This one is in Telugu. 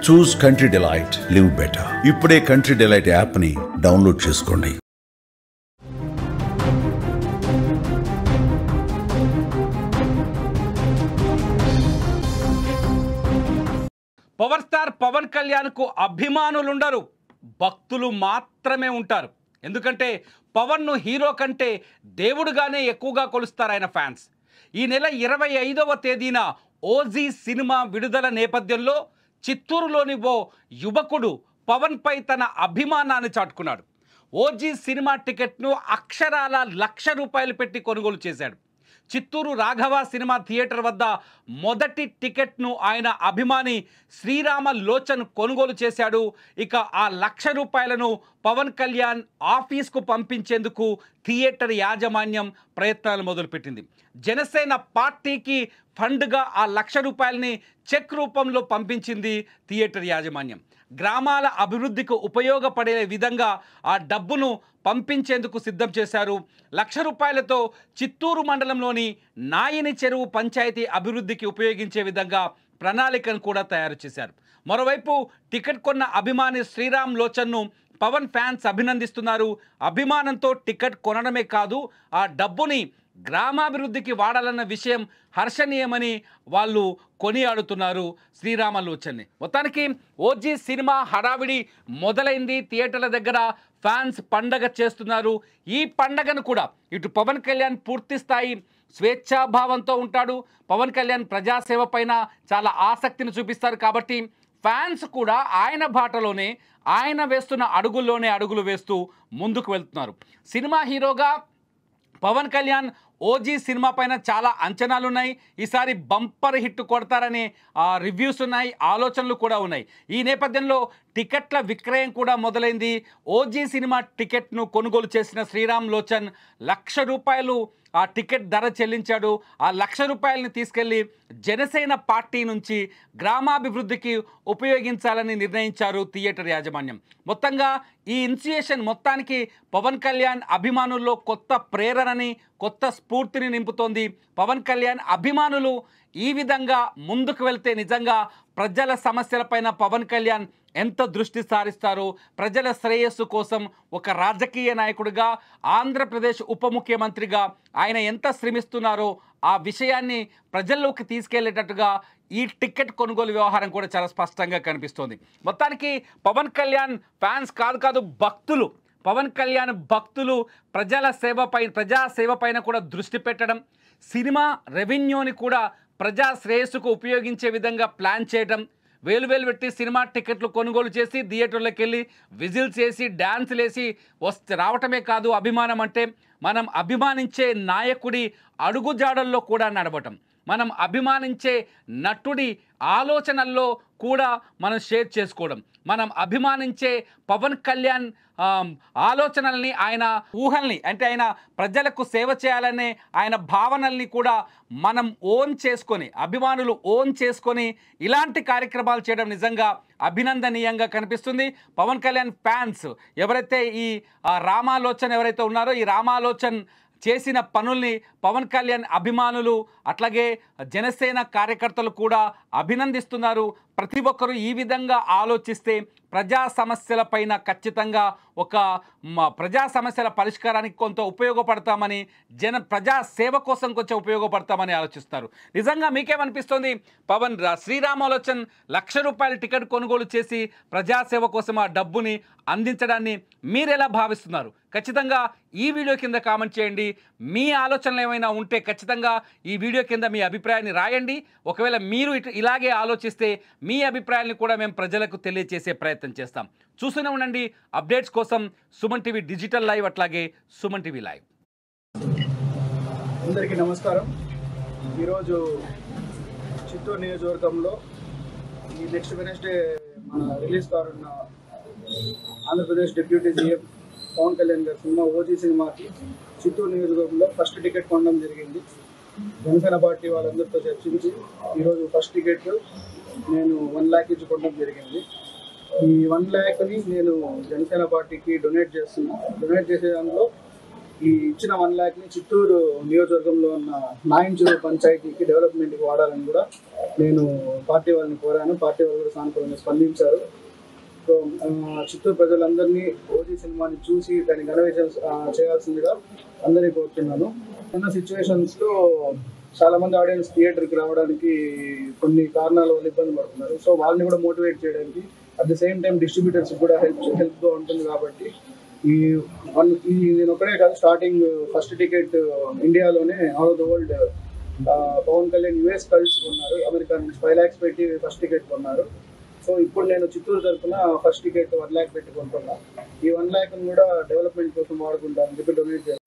చూస్ కంట్రీ డిలైట్, లివ్ బెటర్. ఇప్పుడే కంట్రీ డిలైట్ యాప్ ని డౌన్లోడ్ చేసుకోండి. పవర్ స్టార్ పవన్ కళ్యాణ్ కు అభిమానులుండరు, భక్తులు మాత్రమే ఉంటారు. ఎందుకంటే పవన్ ను హీరో కంటే దేవుడుగానే ఎక్కువగా కొలుస్తారు ఆయన ఫ్యాన్స్. ఈ నెల 25వ తేదీన ఓజీ సినిమా విడుదల నేపథ్యంలో చిత్తూరులోని ఓ యువకుడు పవన్ పై తన అభిమానాన్ని చాటుకున్నాడు. ఓజీ సినిమా టికెట్ను అక్షరాల ₹1,00,000 పెట్టి కొనుగోలు చేశాడు. చిత్తూరు రాఘవ సినిమా థియేటర్ వద్ద మొదటి టికెట్ను ఆయన అభిమాని శ్రీరామ లోచన్ కొనుగోలు చేశాడు. ఇక ఆ ₹1,00,000 పవన్ కళ్యాణ్ ఆఫీస్కు పంపించేందుకు థియేటర్ యాజమాన్యం ప్రయత్నాలు మొదలుపెట్టింది. జనసేన పార్టీకి ఫండ్గా ఆ ₹1,00,000 చెక్ రూపంలో పంపించింది థియేటర్ యాజమాన్యం. గ్రామాల అభివృద్ధికి ఉపయోగపడే విధంగా ఆ డబ్బును పంపించేందుకు సిద్ధం చేశారు. ₹1,00,000తో చిత్తూరు మండలంలోని నాయని చెరువు పంచాయతీ అభివృద్ధికి ఉపయోగించే విధంగా ప్రణాళికను కూడా తయారు చేశారు. మరోవైపు టికెట్ కొన్న అభిమాని శ్రీరామ్ లోచన్ను పవన్ ఫ్యాన్స్ అభినందిస్తున్నారు. అభిమానంతో టికెట్ కొనడమే కాదు, ఆ డబ్బుని గ్రామాభివృద్ధికి వాడాలన్న విషయం హర్షణీయమని వాళ్ళు కొనియాడుతున్నారు శ్రీరామ లోచన్ని. మొత్తానికి ఓజీ సినిమా హడావిడి మొదలైంది. థియేటర్ల దగ్గర ఫ్యాన్స్ పండగ చేస్తున్నారు. ఈ పండగను కూడా ఇటు పవన్ కళ్యాణ్ పూర్తి స్థాయి స్వేచ్ఛాభావంతో ఉంటాడు. పవన్ కళ్యాణ్ ప్రజాసేవ పైన చాలా ఆసక్తిని చూపిస్తారు. కాబట్టి ఫ్యాన్స్ కూడా ఆయన బాటలోనే, ఆయన వేస్తున్న అడుగుల్లోనే అడుగులు వేస్తూ ముందుకు వెళ్తున్నారు. సినిమా హీరోగా పవన్ కళ్యాణ్ ఓజీ సినిమా పైన చాలా అంచనాలు ఉన్నాయి. ఈసారి బంపర్ హిట్ కొడతారనే రివ్యూస్ ఉన్నాయి, ఆలోచనలు కూడా ఉన్నాయి. ఈ నేపథ్యంలో టికెట్ల విక్రయం కూడా మొదలైంది. ఓజీ సినిమా టికెట్ను కొనుగోలు చేసిన శ్రీరామ్ లోచన్ ₹1,00,000 ఆ టికెట్ ధర చెల్లించాడు. ఆ ₹1,00,000 తీసుకెళ్లి జనసేన పార్టీ నుంచి గ్రామాభివృద్ధికి ఉపయోగించాలని నిర్ణయించారు థియేటర్ యాజమాన్యం. మొత్తంగా ఈ ఇనిషియేషన్ మొత్తానికి పవన్ కళ్యాణ్ అభిమానుల్లో కొత్త ప్రేరణని, కొత్త స్ఫూర్తిని నింపుతోంది. పవన్ కళ్యాణ్ అభిమానులు ఈ విధంగా ముందుకు వెళ్తే నిజంగా ప్రజల సమస్యలపైన పవన్ కళ్యాణ్ ఎంత దృష్టి సారిస్తారో, ప్రజల శ్రేయస్సు కోసం ఒక రాజకీయ నాయకుడిగా, ఆంధ్రప్రదేశ్ ఉప ముఖ్యమంత్రిగా ఆయన ఎంత శ్రమిస్తున్నారో ఆ విషయాన్ని ప్రజల్లోకి తీసుకెళ్లేటట్టుగా ఈ టికెట్ కొనుగోలు వ్యవహారం కూడా చాలా స్పష్టంగా కనిపిస్తోంది. మొత్తానికి పవన్ కళ్యాణ్ ఫ్యాన్స్ కాదు భక్తులు, పవన్ కళ్యాణ్ భక్తులు ప్రజాసేవ పైన కూడా దృష్టి పెట్టడం, సినిమా రెవెన్యూని కూడా ప్రజా శ్రేయస్సుకు ఉపయోగించే విధంగా ప్లాన్ చేయడం, వేలు పెట్టి సినిమా టికెట్లు కొనుగోలు చేసి థియేటర్లోకి వెళ్ళి విజిల్స్ వేసి డ్యాన్సులు వేసి రావటమే కాదు. అభిమానం అంటే మనం అభిమానించే నాయకుడి అడుగుజాడల్లో కూడా నడవటం, మనం అభిమానించే నటుడి ఆలోచనల్లో కూడా మనం షేర్ చేసుకోవడం, మనం అభిమానించే పవన్ కళ్యాణ్ ఆలోచనల్ని, ఆయన ఊహల్ని, అంటే ఆయన ప్రజలకు సేవ చేయాలనే ఆయన భావనల్ని కూడా మనం ఓన్ చేసుకొని, అభిమానులు ఓన్ చేసుకొని ఇలాంటి కార్యక్రమాలు చేయడం నిజంగా అభినందనీయంగా కనిపిస్తుంది. పవన్ కళ్యాణ్ ఫ్యాన్స్ ఎవరైతే ఈ రామాలోచన్ ఎవరైతే ఉన్నారో, ఈ రామాలోచన్ చేసిన పనుల్ని పవన్ కళ్యాణ్ అభిమానులు అట్లాగే జనసేన కార్యకర్తలు కూడా అభినందిస్తున్నారు. ప్రతి ఒక్కరూ ఈ విధంగా ఆలోచిస్తే ప్రజా సమస్యలపైన ఖచ్చితంగా ఒక ప్రజా సమస్యల పరిష్కారానికి కొంత ఉపయోగపడతామని, ప్రజా సేవ కోసం కొంచెం ఉపయోగపడతామని ఆలోచిస్తారు. నిజంగా మీకేమనిపిస్తుంది? పవన్ శ్రీరామలోచన్ ₹1,00,000 టికెట్ కొనుగోలు చేసి ప్రజాసేవ కోసం ఆ డబ్బుని అందించడాన్ని మీరెలా భావిస్తున్నారు? ఖచ్చితంగా ఈ వీడియో కింద కామెంట్ చేయండి. మీ ఆలోచనలు ఏమైనా ఉంటే ఖచ్చితంగా ఈ వీడియో కింద మీ అభిప్రాయాన్ని రాయండి. ఒకవేళ మీరు ఇలాగే ఆలోచిస్తే మీ అభిప్రాయాన్ని కూడా మేము ప్రజలకు తెలియజేసే ప్రయత్నం చేస్తాం. చూస్తూనే ఉండండి అప్డేట్స్ కోసం సుమన్ టీవీ డిజిటల్ లైవ్, అట్లాగే సుమన్ టీవీ లైవ్. అందరికీ నమస్కారం. ఈరోజు చిత్తూరు నియోజకవర్గంలో ఈ నెక్స్ట్ వెనస్డే మన రిలీజ్ కానున్న ఆంధ్రప్రదేశ్ డిప్యూటీ సీఎం పవన్ కళ్యాణ్ గారి సినిమా ఓజీ సినిమాకి చిత్తూరు నియోజకవర్గంలో ఫస్ట్ టికెట్ కొనడం జరిగింది. జనసేన పార్టీ వాళ్ళందరితో చర్చించి ఈరోజు ఫస్ట్ టికెట్ నేను 1 lakh ఇచ్చి కొనడం జరిగింది. ఈ 1 lakhని నేను జనసేన పార్టీకి డొనేట్ చేస్తున్నాను. డొనేట్ చేసే దానిలో ఈ ఇచ్చిన 1 lakh చిత్తూరు నియోజకవర్గంలో ఉన్న నాయంచెరువు పంచాయతీకి డెవలప్మెంట్కి వాడాలని కూడా నేను పార్టీ వాళ్ళని కోరాను. పార్టీ వాళ్ళు కూడా సానుకూలంగా స్పందించారు. సో చిత్తూరు ప్రజలందరినీ ఓజీ సినిమాని చూసి దాన్ని ఘన విజయం చేయాల్సిందిగా అందరినీ కోరుతున్నాను. ఉన్న సిచ్యువేషన్స్లో చాలా మంది ఆడియన్స్ థియేటర్కి రావడానికి కొన్ని కారణాల వల్ల ఇబ్బంది పడుతున్నారు. సో వాళ్ళని కూడా మోటివేట్ చేయడానికి at the same time distributors కూడా హెల్ప్గా ఉంటుంది. కాబట్టి నేను ఒకటే కాదు, స్టార్టింగ్ ఫస్ట్ టికెట్ ఇండియాలోనే all over the world Pawan Kalyan US కల్స్ కొన్నారు. అమెరికా నుంచి 5 lakhs పెట్టి ఫస్ట్ టికెట్ కొన్నారు. సో ఇప్పుడు నేను చిత్తూరు తరఫున ఫస్ట్ టికెట్ 1 lakh పెట్టి కొంటున్నా. ఈ 1 lakh కూడా డెవలప్మెంట్ కోసం వాడుకుంటాను, డొనేట్ చేస్తాను.